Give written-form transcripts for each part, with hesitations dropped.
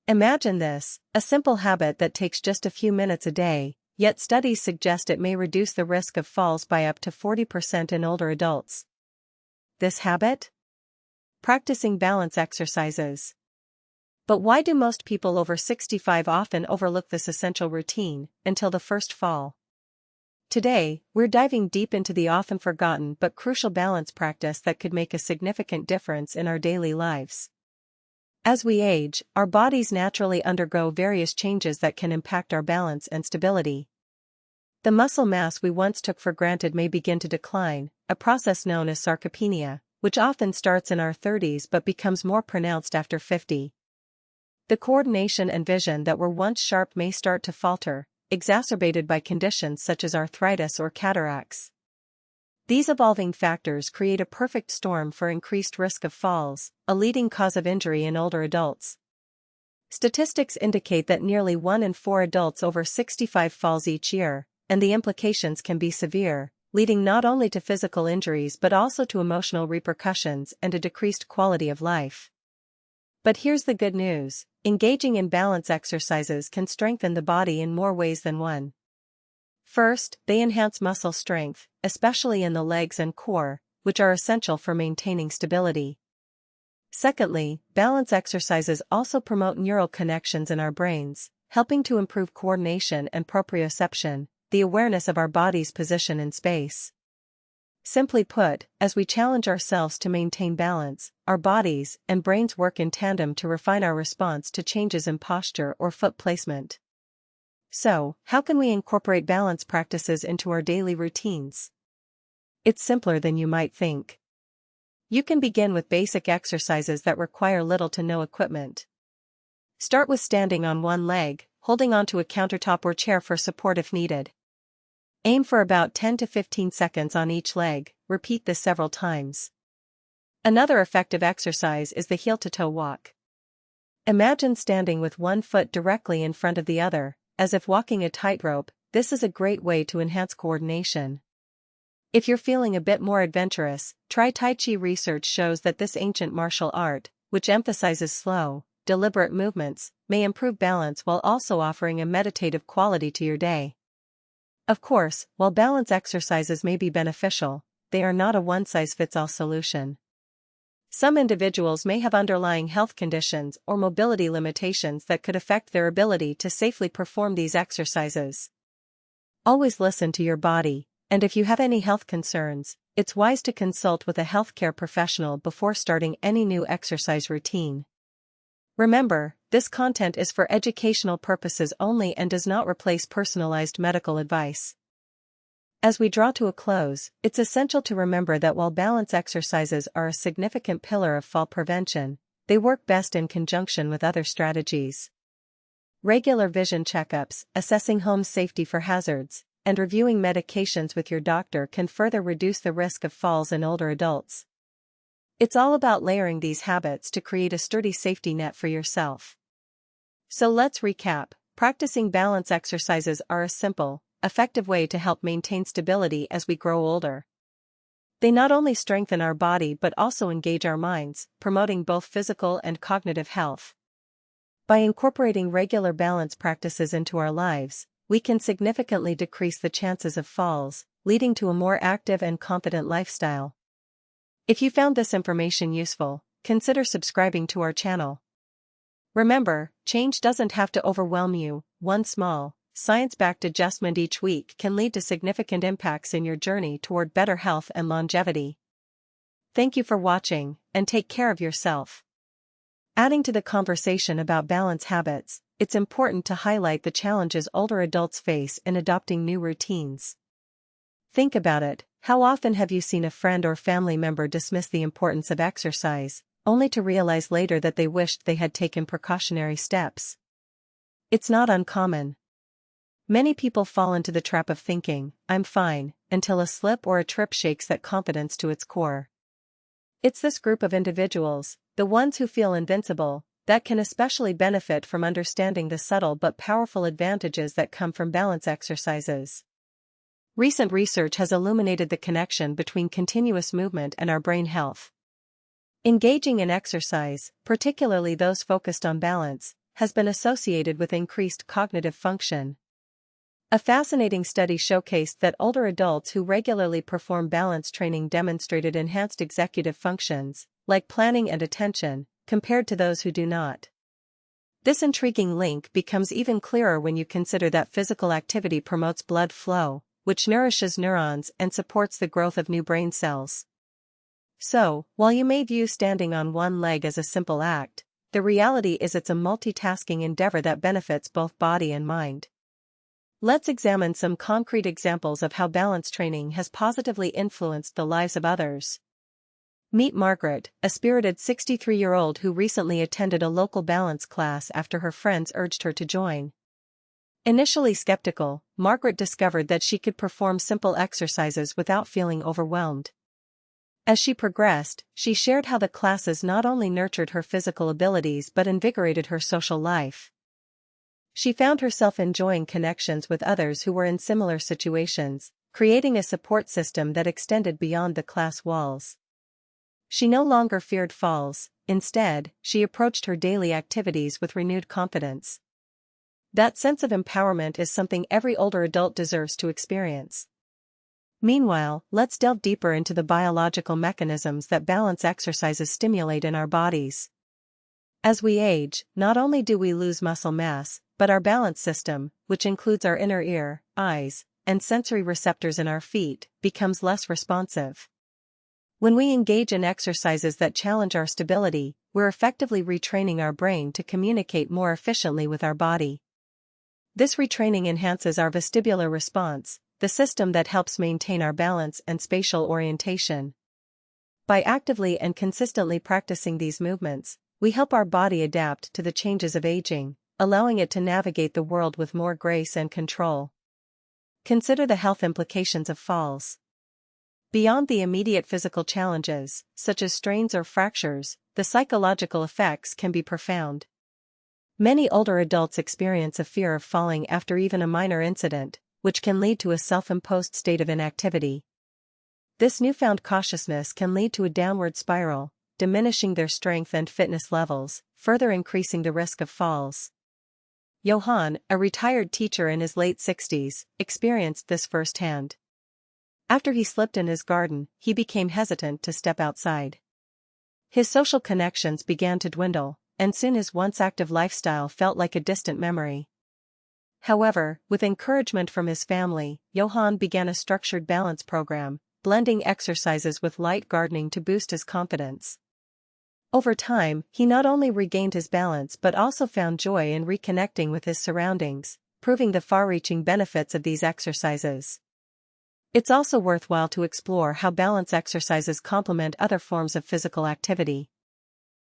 Imagine this, a simple habit that takes just a few minutes a day, yet studies suggest it may reduce the risk of falls by up to 40% in older adults. This habit? Practicing balance exercises. But why do most people over 65 often overlook this essential routine until the first fall? Today, we're diving deep into the often forgotten but crucial balance practice that could make a significant difference in our daily lives. As we age, our bodies naturally undergo various changes that can impact our balance and stability. The muscle mass we once took for granted may begin to decline, a process known as sarcopenia, which often starts in our 30s but becomes more pronounced after 50. The coordination and vision that were once sharp may start to falter, exacerbated by conditions such as arthritis or cataracts. These evolving factors create a perfect storm for increased risk of falls, a leading cause of injury in older adults. Statistics indicate that nearly 1 in 4 adults over 65 falls each year, and the implications can be severe, leading not only to physical injuries but also to emotional repercussions and a decreased quality of life. But here's the good news: engaging in balance exercises can strengthen the body in more ways than one. First, they enhance muscle strength, especially in the legs and core, which are essential for maintaining stability. Secondly, balance exercises also promote neural connections in our brains, helping to improve coordination and proprioception, the awareness of our body's position in space. Simply put, as we challenge ourselves to maintain balance, our bodies and brains work in tandem to refine our response to changes in posture or foot placement. So, how can we incorporate balance practices into our daily routines? It's simpler than you might think. You can begin with basic exercises that require little to no equipment. Start with standing on one leg, holding onto a countertop or chair for support if needed. Aim for about 10 to 15 seconds on each leg, repeat this several times. Another effective exercise is the heel-to-toe walk. Imagine standing with one foot directly in front of the other, as if walking a tightrope. This is a great way to enhance coordination. If you're feeling a bit more adventurous, try Tai Chi. Research shows that this ancient martial art, which emphasizes slow, deliberate movements, may improve balance while also offering a meditative quality to your day. Of course, while balance exercises may be beneficial, they are not a one-size-fits-all solution. Some individuals may have underlying health conditions or mobility limitations that could affect their ability to safely perform these exercises. Always listen to your body, and if you have any health concerns, it's wise to consult with a healthcare professional before starting any new exercise routine. Remember, this content is for educational purposes only and does not replace personalized medical advice. As we draw to a close, it's essential to remember that while balance exercises are a significant pillar of fall prevention, they work best in conjunction with other strategies. Regular vision checkups, assessing home safety for hazards, and reviewing medications with your doctor can further reduce the risk of falls in older adults. It's all about layering these habits to create a sturdy safety net for yourself. So let's recap. Practicing balance exercises are a simple, effective way to help maintain stability as we grow older. They not only strengthen our body but also engage our minds, promoting both physical and cognitive health. By incorporating regular balance practices into our lives, we can significantly decrease the chances of falls, leading to a more active and confident lifestyle. If you found this information useful, consider subscribing to our channel. Remember, change doesn't have to overwhelm you. One small, science-backed adjustment each week can lead to significant impacts in your journey toward better health and longevity. Thank you for watching, and take care of yourself. Adding to the conversation about balance habits, it's important to highlight the challenges older adults face in adopting new routines. Think about it: how often have you seen a friend or family member dismiss the importance of exercise, only to realize later that they wished they had taken precautionary steps? It's not uncommon. Many people fall into the trap of thinking, "I'm fine," until a slip or a trip shakes that confidence to its core. It's this group of individuals, the ones who feel invincible, that can especially benefit from understanding the subtle but powerful advantages that come from balance exercises. Recent research has illuminated the connection between continuous movement and our brain health. Engaging in exercise, particularly those focused on balance, has been associated with increased cognitive function. A fascinating study showcased that older adults who regularly perform balance training demonstrated enhanced executive functions, like planning and attention, compared to those who do not. This intriguing link becomes even clearer when you consider that physical activity promotes blood flow, which nourishes neurons and supports the growth of new brain cells. So, while you may view standing on one leg as a simple act, the reality is it's a multitasking endeavor that benefits both body and mind. Let's examine some concrete examples of how balance training has positively influenced the lives of others. Meet Margaret, a spirited 63-year-old who recently attended a local balance class after her friends urged her to join. Initially skeptical, Margaret discovered that she could perform simple exercises without feeling overwhelmed. As she progressed, she shared how the classes not only nurtured her physical abilities but invigorated her social life. She found herself enjoying connections with others who were in similar situations, creating a support system that extended beyond the class walls. She no longer feared falls, instead, she approached her daily activities with renewed confidence. That sense of empowerment is something every older adult deserves to experience. Meanwhile, let's delve deeper into the biological mechanisms that balance exercises stimulate in our bodies. As we age, not only do we lose muscle mass, but our balance system, which includes our inner ear, eyes, and sensory receptors in our feet, becomes less responsive. When we engage in exercises that challenge our stability, we're effectively retraining our brain to communicate more efficiently with our body. This retraining enhances our vestibular response, the system that helps maintain our balance and spatial orientation. By actively and consistently practicing these movements, we help our body adapt to the changes of aging, allowing it to navigate the world with more grace and control. Consider the health implications of falls. Beyond the immediate physical challenges, such as strains or fractures, the psychological effects can be profound. Many older adults experience a fear of falling after even a minor incident, which can lead to a self-imposed state of inactivity. This newfound cautiousness can lead to a downward spiral, diminishing their strength and fitness levels, further increasing the risk of falls. Johann, a retired teacher in his late 60s, experienced this firsthand. After he slipped in his garden, he became hesitant to step outside. His social connections began to dwindle, and soon his once active lifestyle felt like a distant memory. However, with encouragement from his family, Johann began a structured balance program, blending exercises with light gardening to boost his confidence. Over time, he not only regained his balance but also found joy in reconnecting with his surroundings, proving the far-reaching benefits of these exercises. It's also worthwhile to explore how balance exercises complement other forms of physical activity.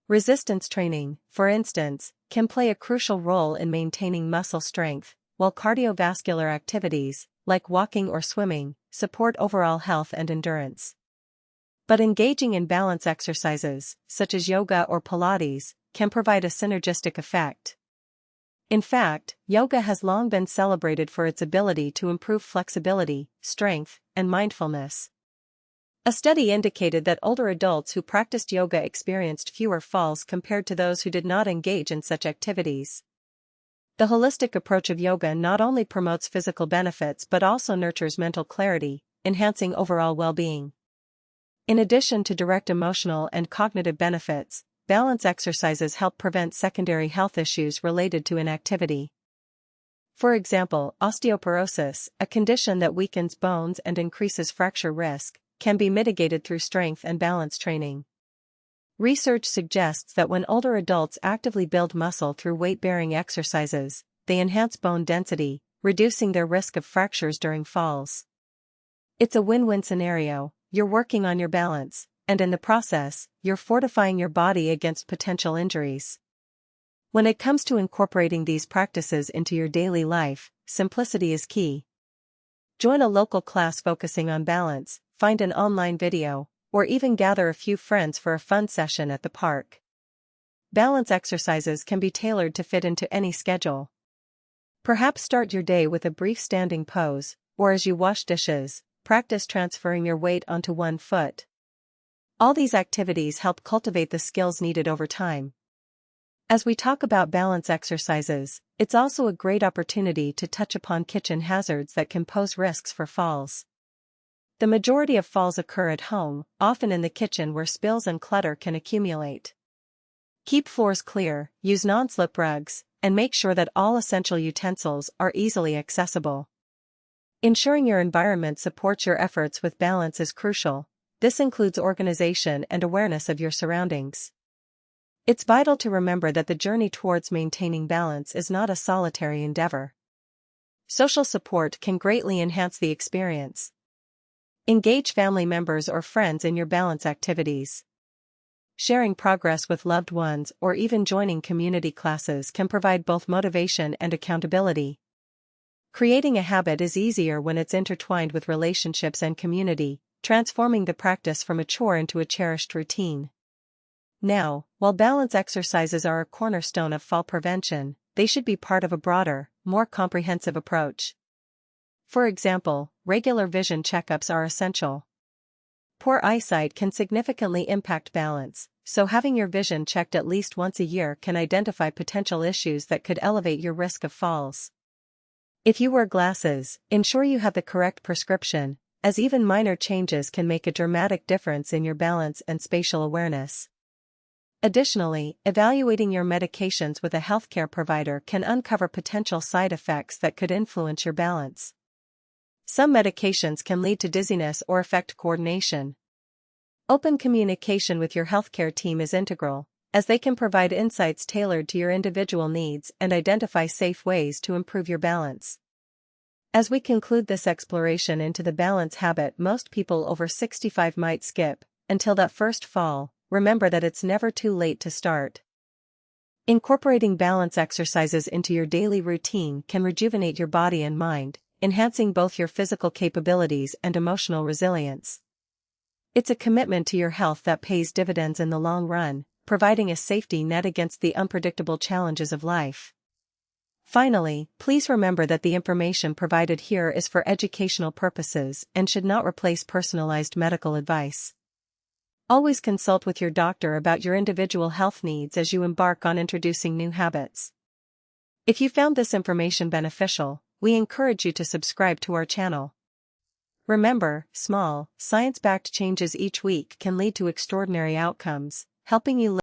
Resistance training, for instance, can play a crucial role in maintaining muscle strength, while cardiovascular activities, like walking or swimming, support overall health and endurance. But engaging in balance exercises, such as yoga or Pilates, can provide a synergistic effect. In fact, yoga has long been celebrated for its ability to improve flexibility, strength, and mindfulness. A study indicated that older adults who practiced yoga experienced fewer falls compared to those who did not engage in such activities. The holistic approach of yoga not only promotes physical benefits but also nurtures mental clarity, enhancing overall well-being. In addition to direct emotional and cognitive benefits, balance exercises help prevent secondary health issues related to inactivity. For example, osteoporosis, a condition that weakens bones and increases fracture risk, can be mitigated through strength and balance training. Research suggests that when older adults actively build muscle through weight-bearing exercises, they enhance bone density, reducing their risk of fractures during falls. It's a win-win scenario. You're working on your balance, and in the process, you're fortifying your body against potential injuries. When it comes to incorporating these practices into your daily life, simplicity is key. Join a local class focusing on balance, find an online video, or even gather a few friends for a fun session at the park. Balance exercises can be tailored to fit into any schedule. Perhaps start your day with a brief standing pose, or as you wash dishes, practice transferring your weight onto one foot. All these activities help cultivate the skills needed over time. As we talk about balance exercises, it's also a great opportunity to touch upon kitchen hazards that can pose risks for falls. The majority of falls occur at home, often in the kitchen where spills and clutter can accumulate. Keep floors clear, use non-slip rugs, and make sure that all essential utensils are easily accessible. Ensuring your environment supports your efforts with balance is crucial. This includes organization and awareness of your surroundings. It's vital to remember that the journey towards maintaining balance is not a solitary endeavor. Social support can greatly enhance the experience. Engage family members or friends in your balance activities. Sharing progress with loved ones or even joining community classes can provide both motivation and accountability. Creating a habit is easier when it's intertwined with relationships and community, transforming the practice from a chore into a cherished routine. Now, while balance exercises are a cornerstone of fall prevention, they should be part of a broader, more comprehensive approach. For example, regular vision checkups are essential. Poor eyesight can significantly impact balance, so having your vision checked at least once a year can identify potential issues that could elevate your risk of falls. If you wear glasses, ensure you have the correct prescription, as even minor changes can make a dramatic difference in your balance and spatial awareness. Additionally, evaluating your medications with a healthcare provider can uncover potential side effects that could influence your balance. Some medications can lead to dizziness or affect coordination. Open communication with your healthcare team is integral, as they can provide insights tailored to your individual needs and identify safe ways to improve your balance. As we conclude this exploration into the balance habit most people over 65 might skip, until that first fall, remember that it's never too late to start. Incorporating balance exercises into your daily routine can rejuvenate your body and mind, enhancing both your physical capabilities and emotional resilience. It's a commitment to your health that pays dividends in the long run, providing a safety net against the unpredictable challenges of life. Finally, please remember that the information provided here is for educational purposes and should not replace personalized medical advice. Always consult with your doctor about your individual health needs as you embark on introducing new habits. If you found this information beneficial, we encourage you to subscribe to our channel. Remember, small, science-backed changes each week can lead to extraordinary outcomes, helping you live